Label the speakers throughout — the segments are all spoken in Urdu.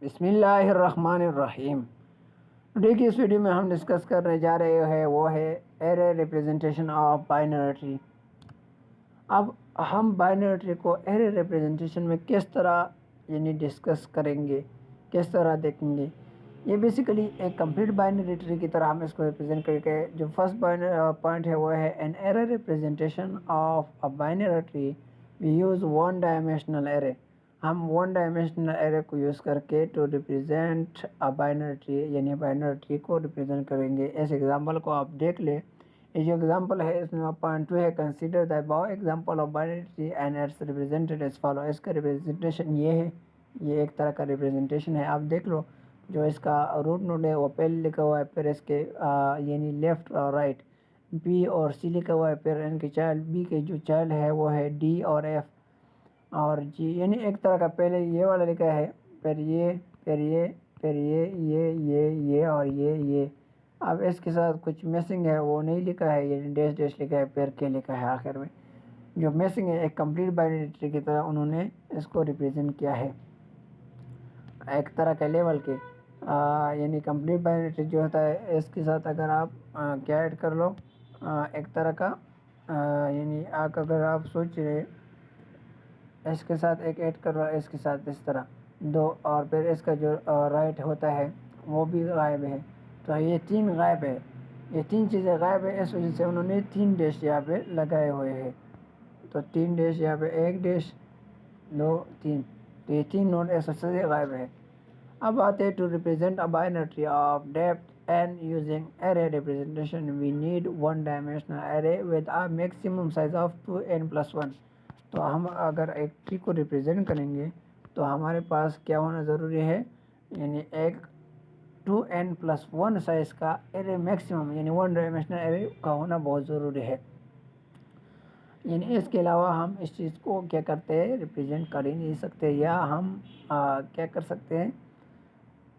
Speaker 1: بسم اللہ الرحمن الرحیم۔ ٹوڈے کی اس ویڈیو میں ہم ڈسکس کرنے جا رہے ہیں وہ ہے array representation of binary tree. اب ہم بائنری ٹری کو ایرے ریپریزنٹیشن میں کس طرح ڈسکس کریں گے، کس طرح دیکھیں گے۔ یہ بیسیکلی ایک کمپلیٹ بائنری ٹری کی طرح ہم اس کو ریپرزینٹ کریں گے۔ جو فرسٹ پوائنٹ ہے وہ ہے an array representation of a binary tree we use one dimensional array. ہم ون ڈائمینشنل ایرے کو یوز کر کے to represent a binary tree یعنی بائنری ٹری کو ریپرزینٹ کریں گے۔ اس ایگزامپل کو آپ دیکھ لیں۔ یہ جو ایگزامپل ہے اس میں پوائنٹ 2 ہے، consider the above example of binary tree and it's represented as follow. اس کا ریپرزنٹیشن یہ ہے، یہ ایک طرح کا ریپرزنٹیشن ہے۔ آپ دیکھ لو، جو اس کا روٹ نوڈ ہے وہ پہلے لکھا ہوا ہے، پھر اس کے یعنی لیفٹ اور رائٹ بی اور سی لکھا ہوا ہے، پھر ان کے چائلڈ بی کے جو چائلڈ ہے وہ ہے ڈی اور ایف اور جی، یعنی ایک طرح کا پہلے یہ والا لکھا ہے، پھر یہ، پھر یہ، پھر یہ اور یہ۔ اب اس کے ساتھ کچھ میسنگ ہے وہ نہیں لکھا ہے، یعنی ڈیش ڈیش لکھا ہے، پھر کے لکھا ہے آخر میں۔ جو میسنگ ہے ایک کمپلیٹ بائنری ٹری کی طرح انہوں نے اس کو ریپرزینٹ کیا ہے، ایک طرح کا لیول کے یعنی کمپلیٹ بائنری ٹری جو ہوتا ہے اس کے ساتھ اگر آپ کیا ایڈ کر لو، ایک طرح کا یعنی اگر آپ سوچ رہے اس کے ساتھ ایک ایڈ کر رہا ہے، اس کے ساتھ اس طرح دو، اور پھر اس کا جو رائٹ ہوتا ہے وہ بھی غائب ہے، تو یہ تین غائب ہے، یہ تین چیزیں غائب ہے، اس وجہ سے انہوں نے تین ڈیش یہاں پہ لگائے ہوئے ہیں۔ تو تین ڈیش یہاں پہ، ایک ڈیش، دو، تین، تو یہ تین نوڈ اس وجہ سے غائب ہے۔ اب آتے ہیں to represent a binary tree of depth and using array representation we need one dimensional array with a maximum size of 2n+1۔ تو ہم اگر ایک ٹری کو ریپرزینٹ کریں گے تو ہمارے پاس کیا ہونا ضروری ہے، یعنی ایک 2n+1 سائز کا ایرے میکسیمم یعنی ون ڈائمینشنل ایرے کا ہونا بہت ضروری ہے۔ یعنی اس کے علاوہ ہم اس چیز کو کیا کرتے ہیں، ریپرزینٹ کر ہی نہیں سکتے، یا ہم کیا کر سکتے ہیں،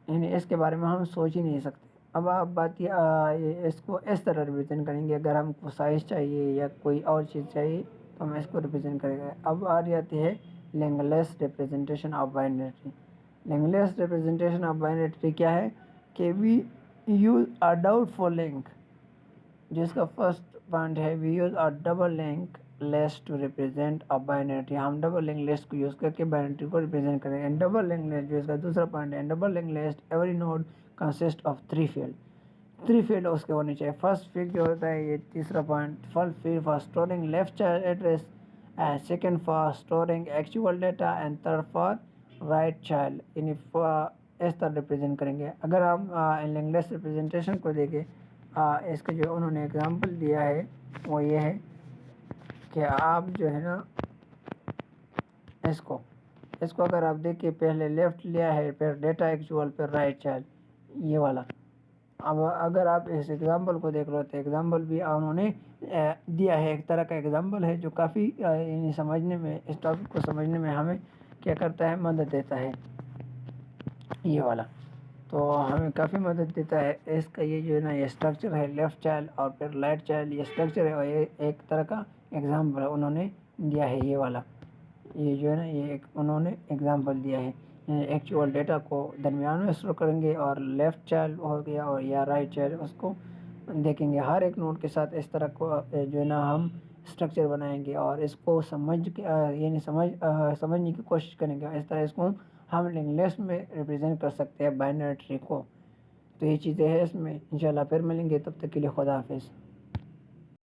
Speaker 1: یعنی اس کے بارے میں ہم سوچ ہی نہیں سکتے۔ اب آپ بات اس کو اس طرح ریپرزینٹ کریں گے، اگر ہم کو سائز چاہیے یا کوئی اور چیز چاہیے تو ہم اس کو ریپرزینٹ کریں گے۔ اب آ جاتی ہے linked list representation of binary tree. Linked list representation of binary tree کیا ہے کہ we use a doubly linked, جس کا فرسٹ پوائنٹ ہے we use a double link list to represent a binary tree. ہم ڈبل لنک لسٹ کو یوز کر کے بائنری ٹری کو ریپرزینٹ کریں گے۔ ڈبل لنک لسٹ جو اس کا دوسرا پوائنٹ ہے، double link list every node consist of 3 field. 3 field اس کے ہونے چاہیے۔ فرسٹ فیلڈ جو ہوتا ہے، یہ تیسرا point, first field for storing left child address and second for storing actual data and third for right child, یعنی اس طرح ریپرزینٹ کریں گے۔ اگر ہم لنک لیس ریپرزنٹیشن کو دیکھیں، اس کا جو انہوں نے ایگزامپل دیا ہے وہ یہ ہے کہ آپ جو ہے نا اس کو اگر آپ دیکھیں، پہلے لیفٹ لیا ہے، پھر ڈیٹا ایکچوئل، پھر رائٹ چائلڈ، یہ والا۔ اب اگر آپ اس ایگزامپل کو دیکھ لو تو ایگزامپل بھی انہوں نے دیا ہے، ایک طرح کا ایگزامپل ہے جو کافی یعنی سمجھنے میں، اس ٹاپک کو سمجھنے میں ہمیں کیا کرتا ہے، مدد دیتا ہے یہ والا، تو ہمیں کافی مدد دیتا ہے۔ اس کا یہ جو ہے نا، یہ اسٹرکچر ہے، لیفٹ چائلڈ اور پھر رائٹ چائلڈ، یہ اسٹرکچر ہے اور یہ ایک طرح کا ایگزامپل ہے انہوں نے دیا ہے یہ والا۔ یہ جو ہے نا، یہ انہوں نے ایگزامپل دیا ہے، ایکچوئل ڈیٹا کو درمیان میں اسٹور کریں گے اور لیفٹ چائلڈ ہو گیا اور یا رائٹ چائلڈ اس کو دیکھیں گے۔ ہر ایک نوڈ کے ساتھ اس طرح کو جو ہے نا ہم اسٹرکچر بنائیں گے اور اس کو یعنی سمجھنے کی کوشش کریں گے۔ اس طرح اس کو ہم لنک لیس میں ریپرزینٹ کر سکتے ہیں بائنری ٹری کو۔ تو یہ چیزیں ہیں اس میں، انشاءاللہ پھر ملیں گے، تب تک کے لیے خدا حافظ۔